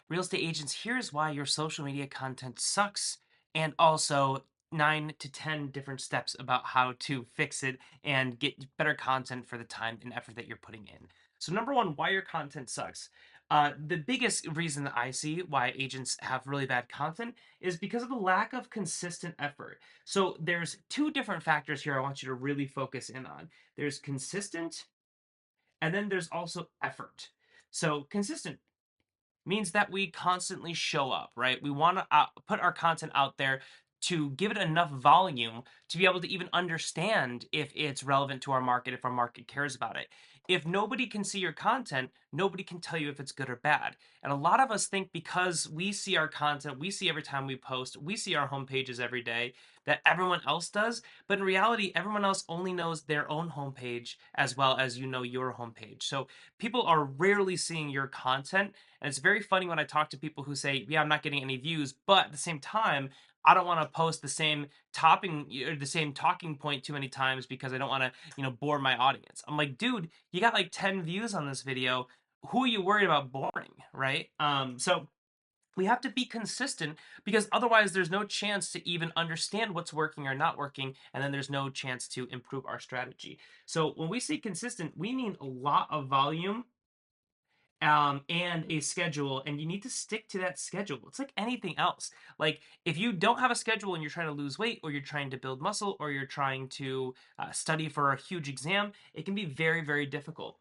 Real estate agents, here's why your social media content sucks, and also 9 to 10 different steps about how to fix it and get better content for the time and effort that you're putting in. So, number one, why your content sucks. The biggest reason that I see why agents have really bad content is because of the lack of consistent effort. So, there's two different factors here I want you to really focus in on. There's consistent, and then there's also effort. So, consistent means that we constantly show up, right? We want to put our content out there to give it enough volume to be able to even understand if it's relevant to our market, if our market cares about it. If nobody can see your content, nobody can tell you if it's good or bad. And a lot of us think because we see our content, we see every time we post, we see our homepages every day, that everyone else does. But in reality, everyone else only knows their own homepage as well as you know your homepage. So people are rarely seeing your content, and it's very funny when I talk to people who say, "Yeah, I'm not getting any views," but at the same time, I don't want to post the same topping or the same talking point too many times because I don't want to, bore my audience. I'm like, dude, you got like 10 views on this video. Who are you worried about boring, right? So we have to be consistent because otherwise there's no chance to even understand what's working or not working, and then there's no chance to improve our strategy. So when we say consistent, we mean a lot of volume and a schedule, and you need to stick to that schedule. It's like anything else. Like if you don't have a schedule and you're trying to lose weight, or you're trying to build muscle, or you're trying to study for a huge exam, it can be very, very difficult.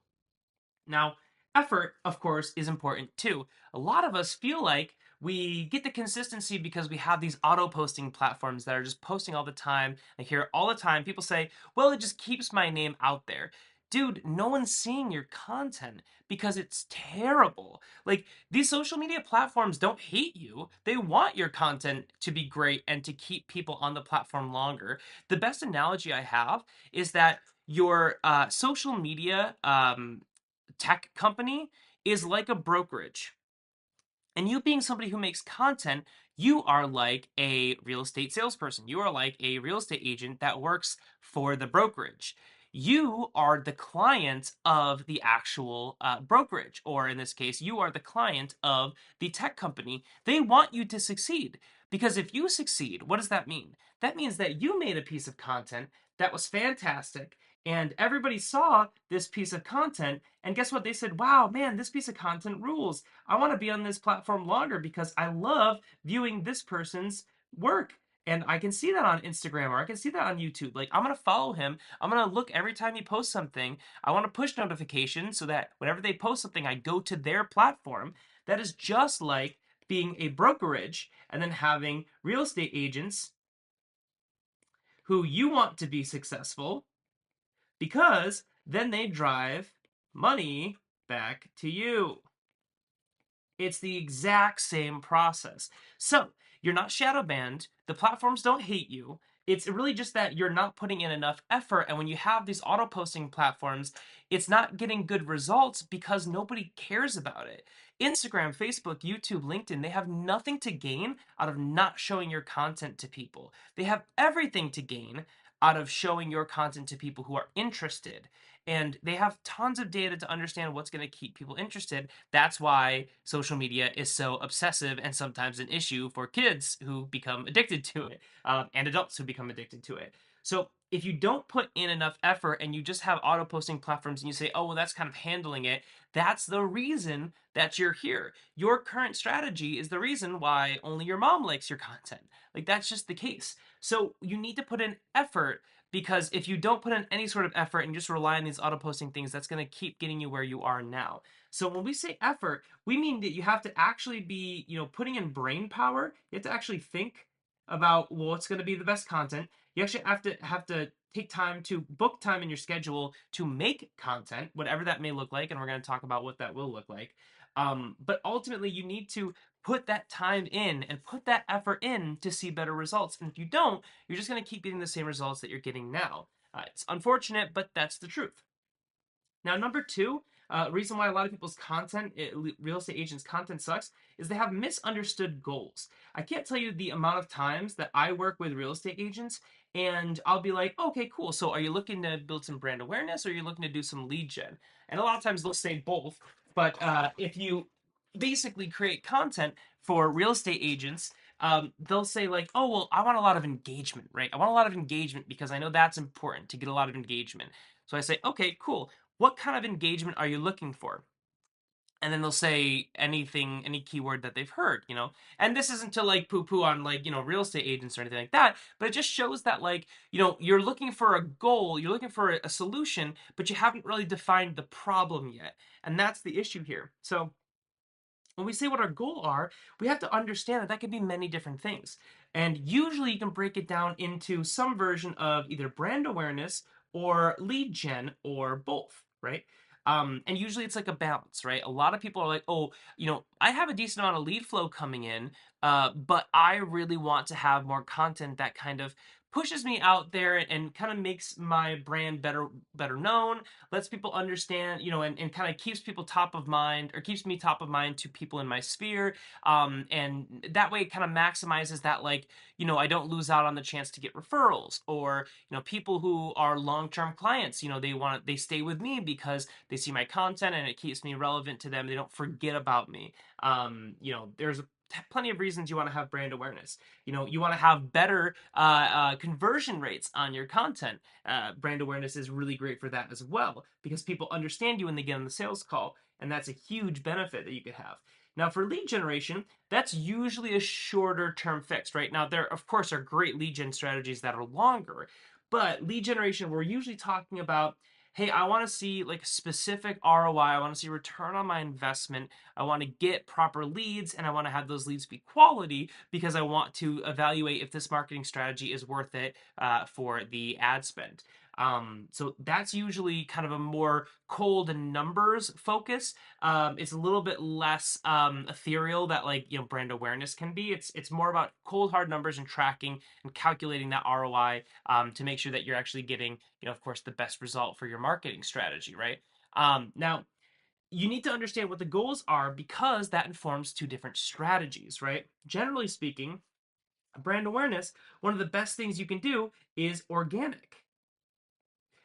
Now, effort, of course, is important too. A lot of us feel like we get the consistency because we have these auto posting platforms that are just posting all the time. I hear it all the time. People say, well, it just keeps my name out there. Dude, no one's seeing your content because it's terrible. Like, these social media platforms don't hate you. They want your content to be great and to keep people on the platform longer. The best analogy I have is that your social media tech company is like a brokerage. And you being somebody who makes content, you are like a real estate salesperson. You are like a real estate agent that works for the brokerage. You are the client of the actual brokerage, or in this case, you are the client of the tech company. They want you to succeed because if you succeed, what does that mean? That means that you made a piece of content that was fantastic, and everybody saw this piece of content, and guess what? They said, wow, man, this piece of content rules. I want to be on this platform longer because I love viewing this person's work. And I can see that on Instagram or I can see that on YouTube. Like, I'm going to follow him. I'm going to look every time he posts something. I want to push notifications so that whenever they post something, I go to their platform. That is just like being a brokerage and then having real estate agents who you want to be successful because then they drive money back to you. It's the exact same process. So you're not shadow banned. The platforms don't hate you. It's really just that you're not putting in enough effort. And when you have these auto posting platforms, it's not getting good results because nobody cares about it. Instagram, Facebook, YouTube, LinkedIn, they have nothing to gain out of not showing your content to people. They have everything to gain out of showing your content to people who are interested. And they have tons of data to understand what's going to keep people interested. That's why social media is so obsessive and sometimes an issue for kids who become addicted to it, and adults who become addicted to it. So if you don't put in enough effort and you just have auto posting platforms and you say, oh, well, that's kind of handling it, that's the reason that you're here. Your current strategy is the reason why only your mom likes your content. Like, that's just the case. So you need to put in effort, because if you don't put in any sort of effort and just rely on these auto posting things, that's going to keep getting you where you are now. So when we say effort, we mean that you have to actually be, putting in brain power. You have to actually think about, well, what's going to be the best content. You actually have to take time to book time in your schedule to make content, whatever that may look like, and we're going to talk about what that will look like. But ultimately, you need to put that time in and put that effort in to see better results. And if you don't, you're just going to keep getting the same results that you're getting now. It's unfortunate, but that's the truth. Now, number two, reason why a lot of people's content, real estate agents' content sucks, is they have misunderstood goals. I can't tell you the amount of times that I work with real estate agents and I'll be like, okay, cool. So are you looking to build some brand awareness or are you looking to do some lead gen? And a lot of times they'll say both. But if you basically create content for real estate agents. They'll say like, oh well, I want a lot of engagement, right? I want a lot of engagement because I know that's important to get a lot of engagement. So I say, okay, cool. What kind of engagement are you looking for? And then they'll say anything, any keyword that they've heard, you know. And this isn't to like poo poo on like, you know, real estate agents or anything like that, but it just shows that like, you know, you're looking for a goal, you're looking for a solution, but you haven't really defined the problem yet. And that's the issue here. So when we say what our goal are, we have to understand that that could be many different things. And usually you can break it down into some version of either brand awareness or lead gen or both, right? And usually it's like a balance, right? A lot of people are like, oh, you know, I have a decent amount of lead flow coming in, but I really want to have more content that kind of pushes me out there and kind of makes my brand better known, lets people understand, you know, and kind of keeps people top of mind or keeps me top of mind to people in my sphere. And that way it kind of maximizes that, like, you know, I don't lose out on the chance to get referrals or, you know, people who are long-term clients, you know, they stay with me because they see my content and it keeps me relevant to them. They don't forget about me. You know, there's plenty of reasons you want to have brand awareness. You know, you want to have better conversion rates on your content. Brand awareness is really great for that as well because people understand you when they get on the sales call, and that's a huge benefit that you could have. Now, for lead generation, that's usually a shorter term fix, right? Now, there, of course, are great lead gen strategies that are longer, but lead generation, we're usually talking about, hey, I want to see like specific ROI. I want to see return on my investment. I want to get proper leads and I want to have those leads be quality because I want to evaluate if this marketing strategy is worth it for the ad spend. So that's usually kind of a more cold and numbers focus. It's a little bit less ethereal that like, you know, brand awareness can be. It's more about cold hard numbers and tracking and calculating that ROI to make sure that you're actually getting, you know, of course, the best result for your marketing strategy, right? Now, you need to understand what the goals are because that informs two different strategies, right? Generally speaking, brand awareness, one of the best things you can do is organic.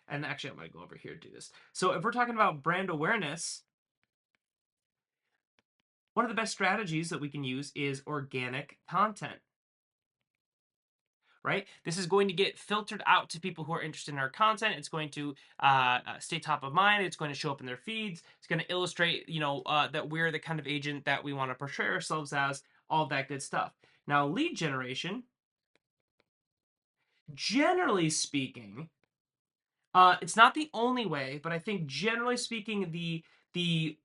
And actually, I'm going to go over here to do this. So, if we're talking about brand awareness, one of the best strategies that we can use is organic content, right? This is going to get filtered out to people who are interested in our content. It's going to stay top of mind. It's going to show up in their feeds. It's going to illustrate, you know, that we're the kind of agent that we want to portray ourselves as, all that good stuff. Now, lead generation, generally speaking, it's not the only way, but I think generally speaking, the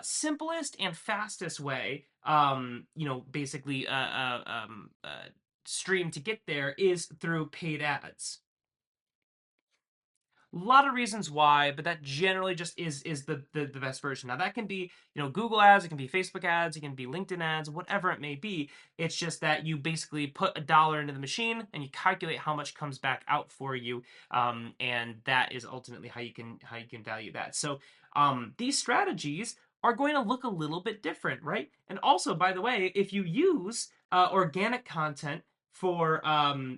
simplest and fastest way, you know, basically stream to get there is through paid ads. A lot of reasons why, but that generally just is the best version. Now that can be, you know, Google ads, it can be Facebook ads, it can be LinkedIn ads, whatever it may be. It's just that you basically put a dollar into the machine and you calculate how much comes back out for you, and that is ultimately how you can value that. So these strategies are going to look a little bit different, right? And also, by the way, if you use organic content for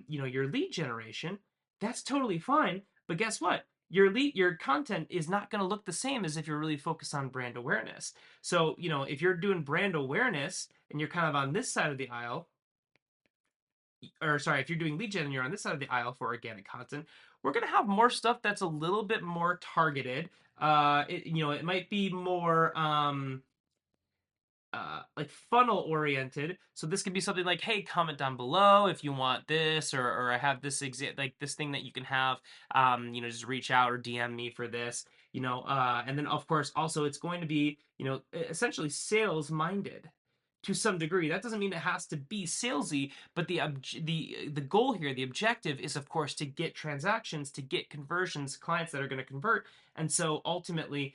you know, your lead generation, that's totally fine. But guess what? Your content is not going to look the same as if you're really focused on brand awareness. So, you know, if you're doing brand awareness and you're kind of on this side of the aisle, or sorry, if you're doing lead gen and you're on this side of the aisle for organic content, we're going to have more stuff that's a little bit more targeted. You know, it might be more like funnel oriented. So this could be something like, hey, comment down below if you want this, or I have this like this thing that you can have. You know, just reach out or DM me for this. You know, and then of course also it's going to be, you know, essentially sales minded to some degree. That doesn't mean it has to be salesy, but the goal here, the objective is of course to get transactions, to get conversions, clients that are going to convert. And so ultimately,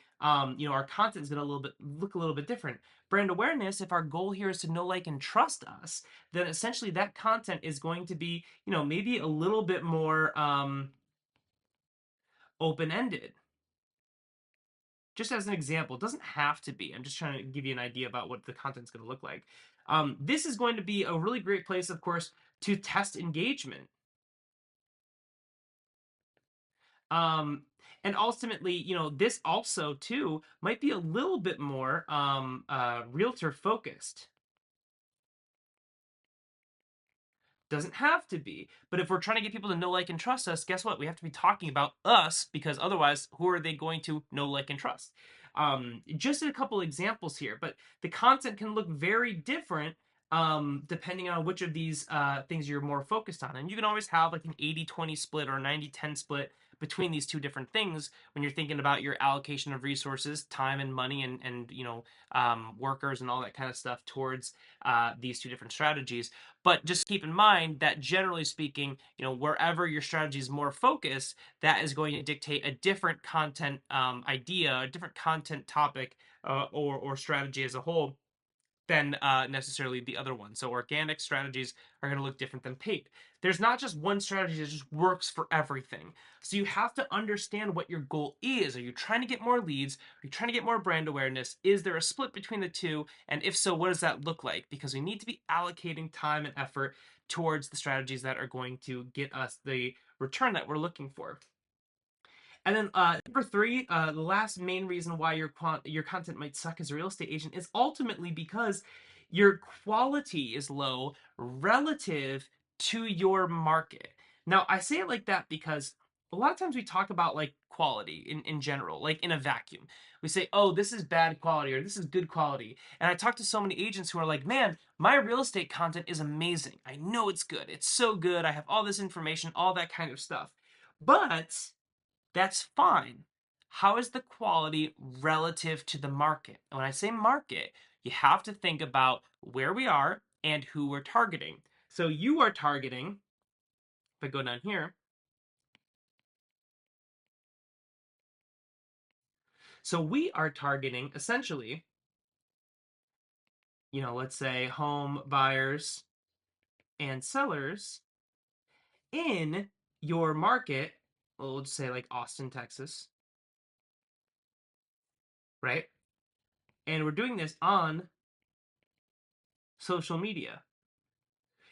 you know, our content is going to look a little bit different. Brand awareness, if our goal here is to know, like, and trust us, then essentially that content is going to be, you know, maybe a little bit more open-ended. Just as an example, it doesn't have to be. I'm just trying to give you an idea about what the content's going to look like. This is going to be a really great place, of course, to test engagement. And ultimately, this also too might be a little bit more realtor focused. Doesn't have to be. But if we're trying to get people to know, like, and trust us, guess what? We have to be talking about us, because otherwise, who are they going to know, like, and trust? Just a couple examples here, but the content can look very different depending on which of these things you're more focused on. And you can always have like an 80-20 split or 90-10 split between these two different things when you're thinking about your allocation of resources, time and money, and workers and all that kind of stuff towards these two different strategies. But just keep in mind that generally speaking, wherever your strategy is more focused, that is going to dictate a different content idea, a different content topic, or strategy as a whole than necessarily the other one. So organic strategies are going to look different than paid. There's not just one strategy that just works for everything. So you have to understand what your goal is. Are you trying to get more leads? Are you trying to get more brand awareness? Is there a split between the two? And if so, what does that look like? Because we need to be allocating time and effort towards the strategies that are going to get us the return that we're looking for. And then number three, the last main reason why your content might suck as a real estate agent is ultimately because your quality is low relative to your market. Now, I say it like that because a lot of times we talk about like quality in general, like in a vacuum. We say, oh, this is bad quality or this is good quality. And I talk to so many agents who are like, man, my real estate content is amazing. I know it's good. It's so good. I have all this information, all that kind of stuff. But that's fine. How is the quality relative to the market? And when I say market, you have to think about where we are and who we're targeting. So you are targeting, if I go down here, so we are targeting essentially, let's say home buyers and sellers in your market. Well, we'll just say like Austin, Texas, right? And we're doing this on social media.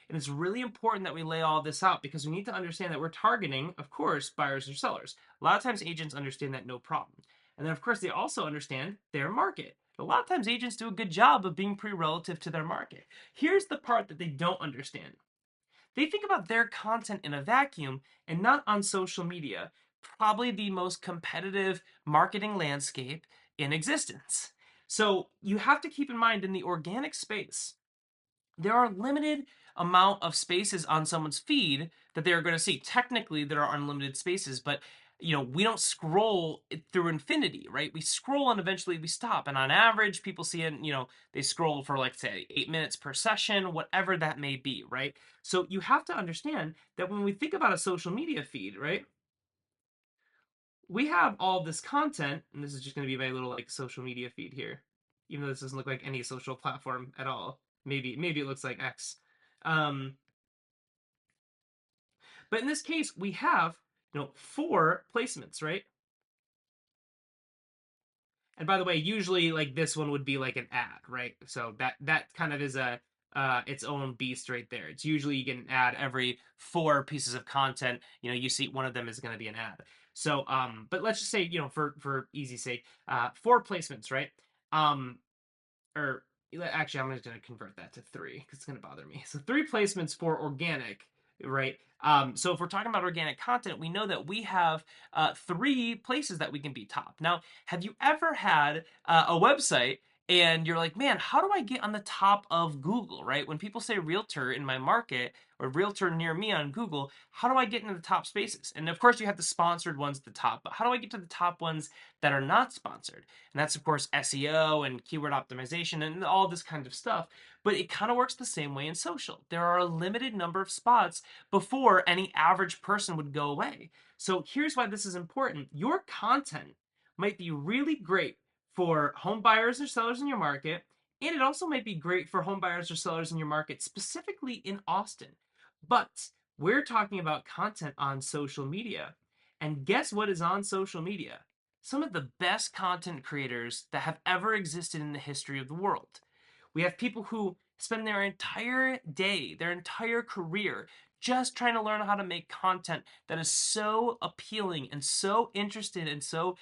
And it's really important that we lay all this out because we need to understand that we're targeting, of course, buyers or sellers. A lot of times agents understand that no problem. And then, of course, they also understand their market. A lot of times agents do a good job of being pretty relative to their market. Here's the part that they don't understand. They think about their content in a vacuum and not on social media, probably the most competitive marketing landscape in existence. So you have to keep in mind in the organic space, there are limited amount of spaces on someone's feed that they're going to see. Technically, there are unlimited spaces, but we don't scroll through infinity, right? We scroll and eventually we stop. And on average, people see it, they scroll for like say 8 minutes per session, whatever that may be, right? So you have to understand that when we think about a social media feed, right? We have all this content, and this is just going to be my little like social media feed here, even though this doesn't look like any social platform at all. Maybe it looks like X. Um, but in this case, we have 4 placements, right? And by the way, usually like this one would be like an ad, right? So that kind of is a its own beast right there. It's usually you get an ad every 4 pieces of content. You see one of them is going to be an ad. So but let's just say for easy sake, 4 placements, right? Or actually, I'm just going to convert that to 3 because it's going to bother me. So 3 placements for organic, right? So if we're talking about organic content, we know that we have 3 places that we can be top. Now, have you ever had a website and you're like, man, how do I get on the top of Google, right? When people say realtor in my market or realtor near me on Google, how do I get into the top spaces? And of course, you have the sponsored ones at the top, but how do I get to the top ones that are not sponsored? And that's, of course, SEO and keyword optimization and all this kind of stuff. But it kind of works the same way in social. There are a limited number of spots before any average person would go away. So here's why this is important. Your content might be really great for home buyers or sellers in your market, and it also might be great for home buyers or sellers in your market, specifically in Austin. But we're talking about content on social media. And guess what is on social media? Some of the best content creators that have ever existed in the history of the world. We have people who spend their entire day, their entire career just trying to learn how to make content that is so appealing and so interested and so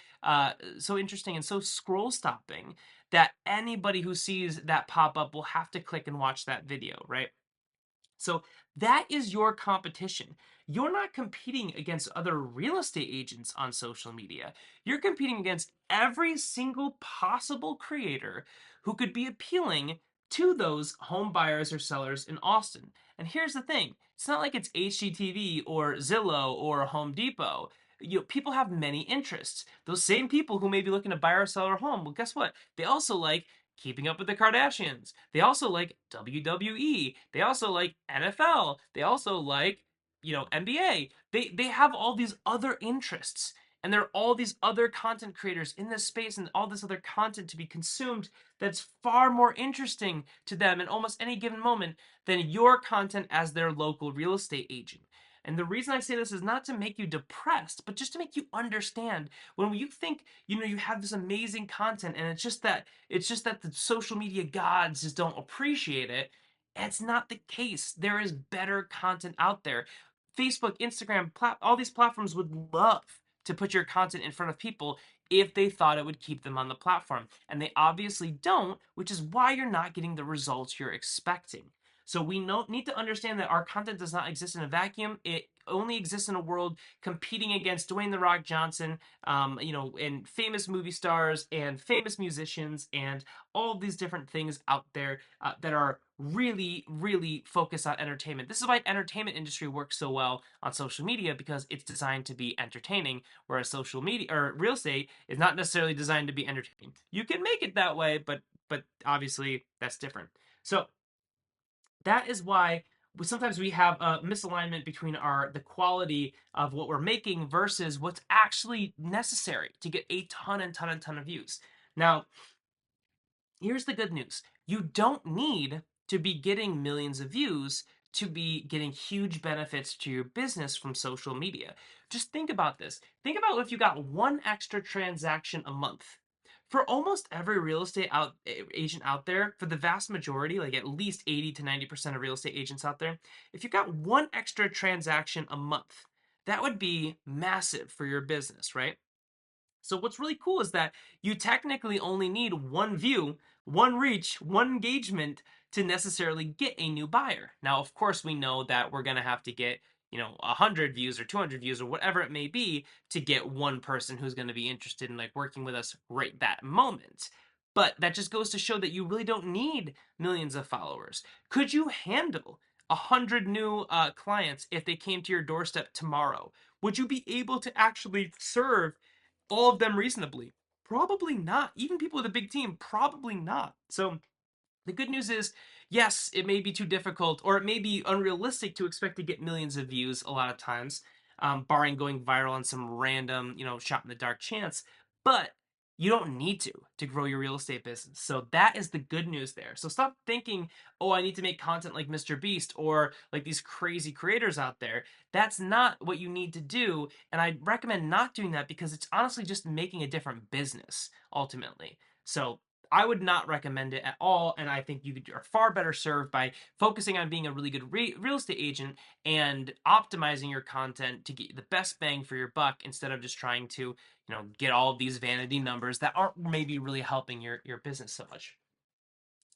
interesting and so scroll stopping that anybody who sees that pop up will have to click and watch that video, right? So that is your competition. You're not competing against other real estate agents on social media. You're competing against every single possible creator who could be appealing to those home buyers or sellers in Austin. And here's the thing, it's not like it's HGTV or Zillow or Home Depot. People have many interests. Those same people who may be looking to buy or sell their home, well, guess what? They also like Keeping Up with the Kardashians. They also like WWE. They also like NFL. They also like, NBA. They have all these other interests. And there are all these other content creators in this space and all this other content to be consumed that's far more interesting to them in almost any given moment than your content as their local real estate agent. And the reason I say this is not to make you depressed, but just to make you understand when you think, you have this amazing content and it's just that the social media gods just don't appreciate it. It's not the case. There is better content out there. Facebook, Instagram, all these platforms would love to put your content in front of people if they thought it would keep them on the platform. And they obviously don't, which is why you're not getting the results you're expecting. So we need to understand that our content does not exist in a vacuum. It only exists in a world competing against Dwayne the Rock Johnson, and famous movie stars and famous musicians and all of these different things out there that are really, really focused on entertainment. This is why entertainment industry works so well on social media because it's designed to be entertaining, whereas social media or real estate is not necessarily designed to be entertaining. You can make it that way, but obviously that's different. So that is why sometimes we have a misalignment between the quality of what we're making versus what's actually necessary to get a ton and ton and ton of views. Now, here's the good news. You don't need to be getting millions of views to be getting huge benefits to your business from social media. Just think about this. Think about if you got one extra transaction a month. For almost every real estate agent out there, for the vast majority, like at least 80 to 90% of real estate agents out there, if you got one extra transaction a month, that would be massive for your business, right? So what's really cool is that you technically only need one view, one reach, one engagement to necessarily get a new buyer. Now, of course, we know that we're going to have to get, 100 views or 200 views or whatever it may be to get one person who's going to be interested in like working with us right that moment. But that just goes to show that you really don't need millions of followers. Could you handle 100 new clients if they came to your doorstep tomorrow? Would you be able to actually serve all of them reasonably? Probably not. Even people with a big team, probably not. So the good news is, yes, it may be too difficult or it may be unrealistic to expect to get millions of views a lot of times, barring going viral on some random, shot in the dark chance. But you don't need to grow your real estate business. So that is the good news there. So stop thinking, oh, I need to make content like Mr. Beast or like these crazy creators out there. That's not what you need to do. And I recommend not doing that because it's honestly just making a different business ultimately. So I would not recommend it at all, and I think you are far better served by focusing on being a really good real estate agent and optimizing your content to get the best bang for your buck instead of just trying to, get all of these vanity numbers that aren't maybe really helping your business so much.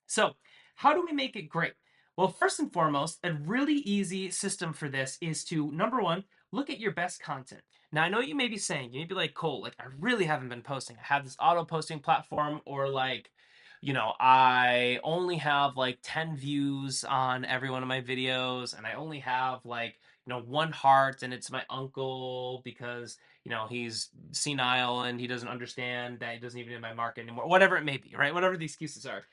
So, how do we make it great? Well, first and foremost, a really easy system for this is to number one, look at your best content. Now, I know you may be saying, you may be like, Cole, like, I really haven't been posting. I have this auto posting platform, or like, I only have like 10 views on every one of my videos, and I only have like, one heart, and it's my uncle because, he's senile and he doesn't understand that he doesn't even in my market anymore, whatever it may be, right? Whatever the excuses are.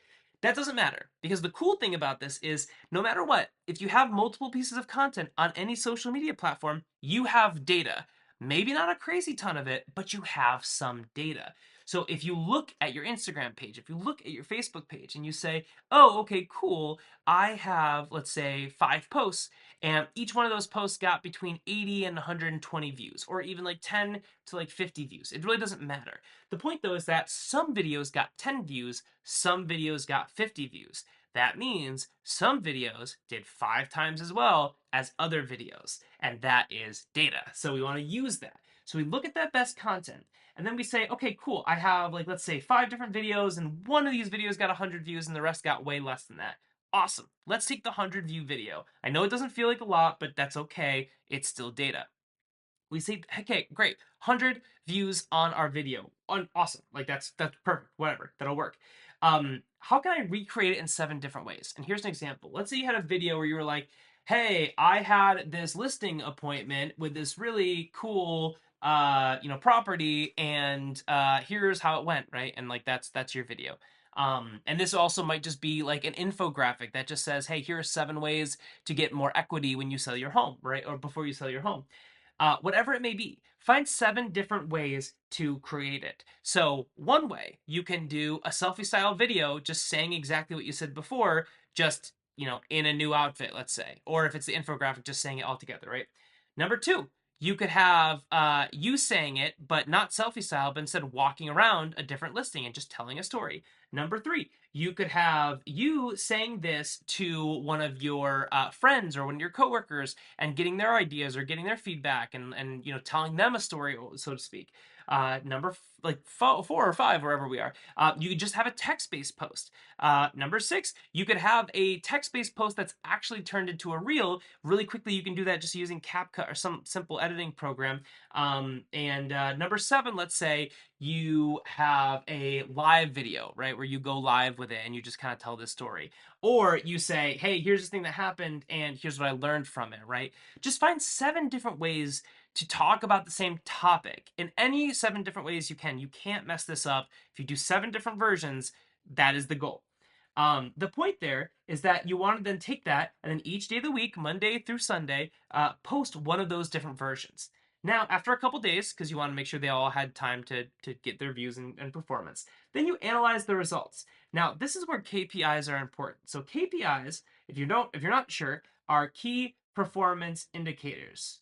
That doesn't matter because the cool thing about this is no matter what, if you have multiple pieces of content on any social media platform, you have data. Maybe not a crazy ton of it, but you have some data. So if you look at your Instagram page, if you look at your Facebook page and you say, oh, okay, cool, I have, let's say, 5 posts, and each one of those posts got between 80 and 120 views, or even like 10 to like 50 views. It really doesn't matter. The point though is that some videos got 10 views, some videos got 50 views. That means some videos did 5 times as well as other videos, and that is data. So we want to use that. So we look at that best content, and then we say, okay, cool, I have, like, let's say 5 different videos, and one of these videos got 100 views and the rest got way less than that. Awesome. Let's take the 100 view video. I know it doesn't feel like a lot, but that's okay. It's still data. We say, okay, great, 100 views on our video. Awesome. Like, that's perfect. Whatever, that'll work. How can I recreate it in 7 different ways? And here's an example. Let's say you had a video where you were like, hey, I had this listing appointment with this really cool property, and here's how it went, right? And like that's your video. And this also might just be like an infographic that just says, hey, here are 7 ways to get more equity when you sell your home, right? Or before you sell your home. Whatever it may be, find 7 different ways to create it. So one way, you can do a selfie style video just saying exactly what you said before, just, in a new outfit, let's say. Or if it's the infographic, just saying it all together, right? Number 2, you could have you saying it, but not selfie style, but instead walking around a different listing and just telling a story. Number 3, you could have you saying this to one of your friends or one of your coworkers and getting their ideas or getting their feedback, and telling them a story, so to speak. Like 4 or 5, wherever we are, you could just have a text-based post. Number 6, you could have a text-based post that's actually turned into a reel really quickly. You can do that just using CapCut or some simple editing program. And number 7, let's say you have a live video, right, where you go live with it and you just kind of tell this story. Or you say, hey, here's this thing that happened and here's what I learned from it, right? Just find 7 different ways to talk about the same topic in any 7 different ways you can. You can't mess this up. If you do 7 different versions, that is the goal. The point there is that you want to then take that and then each day of the week, Monday through Sunday, post one of those different versions. Now, after a couple days, because you want to make sure they all had time to get their views and performance, then you analyze the results. Now, this is where KPIs are important. So KPIs, if you're not sure, are key performance indicators.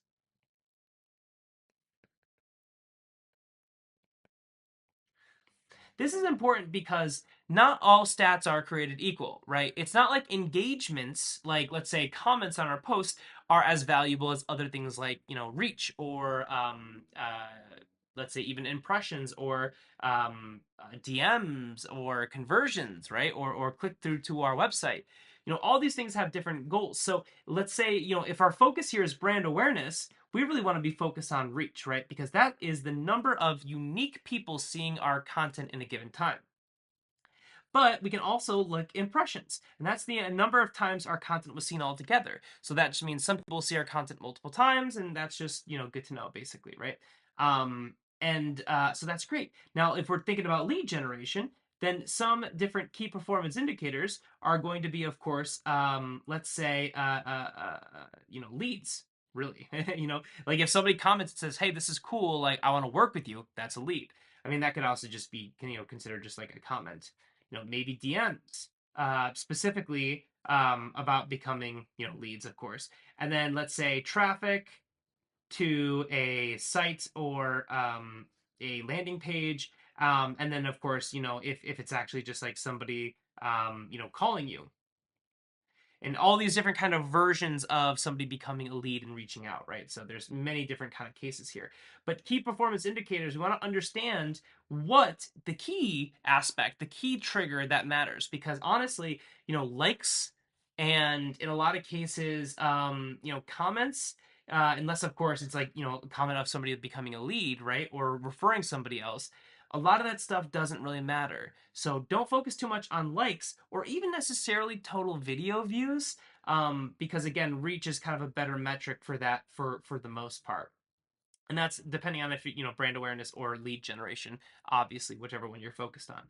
This is important because not all stats are created equal, right? It's not like engagements, like let's say comments on our post, are as valuable as other things like reach or let's say even impressions or DMs or conversions, right? Or click through to our website. All these things have different goals. So let's say if our focus here is brand awareness, we really want to be focused on reach, right? Because that is the number of unique people seeing our content in a given time. But we can also look impressions, and that's the number of times our content was seen all together. So that just means some people see our content multiple times, and that's just good to know, basically, right? And so that's great. Now, if we're thinking about lead generation, then some different key performance indicators are going to be, of course, let's say, leads. Really, like if somebody comments and says, "Hey, this is cool. Like, I want to work with you," that's a lead. I mean, that could also just be, considered just like a comment. Maybe DMs, specifically about becoming, leads, of course. And then let's say traffic to a site or a landing page. And then, of course, if it's actually just like somebody, calling you, and all these different kind of versions of somebody becoming a lead and reaching out, right? So there's many different kind of cases here. But key performance indicators, we want to understand what the key aspect, the key trigger that matters, because honestly, likes and in a lot of cases, comments, unless of course it's like a comment of somebody becoming a lead, right, or referring somebody else, a lot of that stuff doesn't really matter. So don't focus too much on likes or even necessarily total video views, because again, reach is kind of a better metric for that for the most part. And that's depending on if brand awareness or lead generation, obviously, whichever one you're focused on.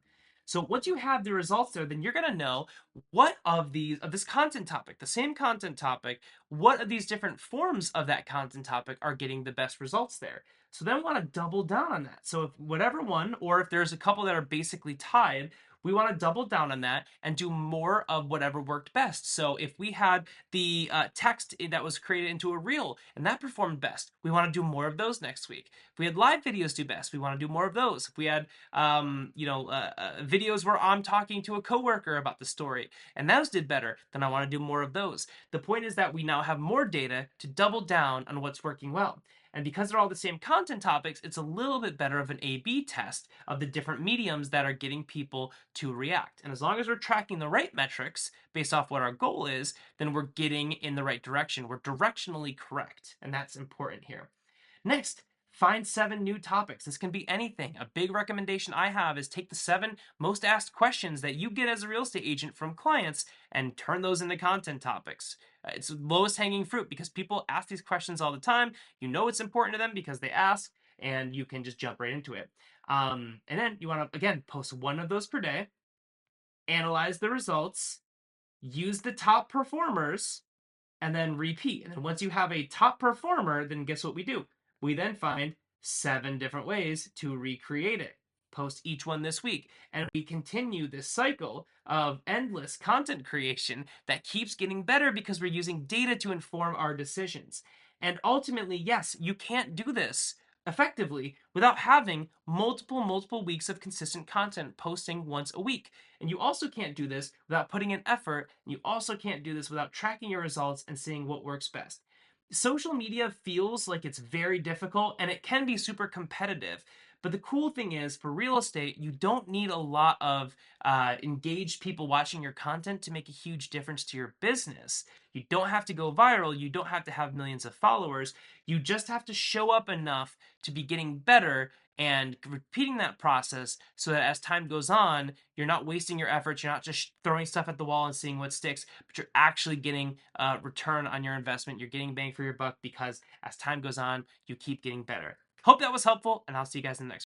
So once you have the results there, then you're gonna know what of this content topic, the same content topic, what of these different forms of that content topic are getting the best results there. So then we want to double down on that. So if whatever one, or if there's a couple that are basically tied, We want to double down on that and do more of whatever worked best. So if we had the text that was created into a reel and that performed best, we want to do more of those next week. If we had live videos do best, we want to do more of those. If we had videos where I'm talking to a coworker about the story and those did better, then I want to do more of those. The point is that we now have more data to double down on what's working well. And because they're all the same content topics, it's a little bit better of an A/B test of the different mediums that are getting people to react. And as long as we're tracking the right metrics based off what our goal is, then we're getting in the right direction. We're directionally correct. And that's important here. Next, find 7 new topics. This can be anything. A big recommendation I have is take the 7 most asked questions that you get as a real estate agent from clients and turn those into content topics. It's lowest hanging fruit because people ask these questions all the time. You know it's important to them because they ask, and you can just jump right into it. And then you want to, again, post 1 of those per day, analyze the results, use the top performers, and then repeat. And then once you have a top performer, then guess what we do? We then find 7 different ways to recreate it. Post each one this week. And we continue this cycle of endless content creation that keeps getting better because we're using data to inform our decisions. And ultimately, yes, you can't do this effectively without having multiple weeks of consistent content posting once a week. And you also can't do this without putting in effort. And you also can't do this without tracking your results and seeing what works best. Social media feels like it's very difficult and it can be super competitive. But the cool thing is, for real estate, you don't need a lot of engaged people watching your content to make a huge difference to your business. You don't have to go viral. You don't have to have millions of followers. You just have to show up enough to be getting better and repeating that process so that as time goes on, you're not wasting your efforts. You're not just throwing stuff at the wall and seeing what sticks, but you're actually getting return on your investment. You're getting bang for your buck because as time goes on, you keep getting better. Hope that was helpful, and I'll see you guys in the next one.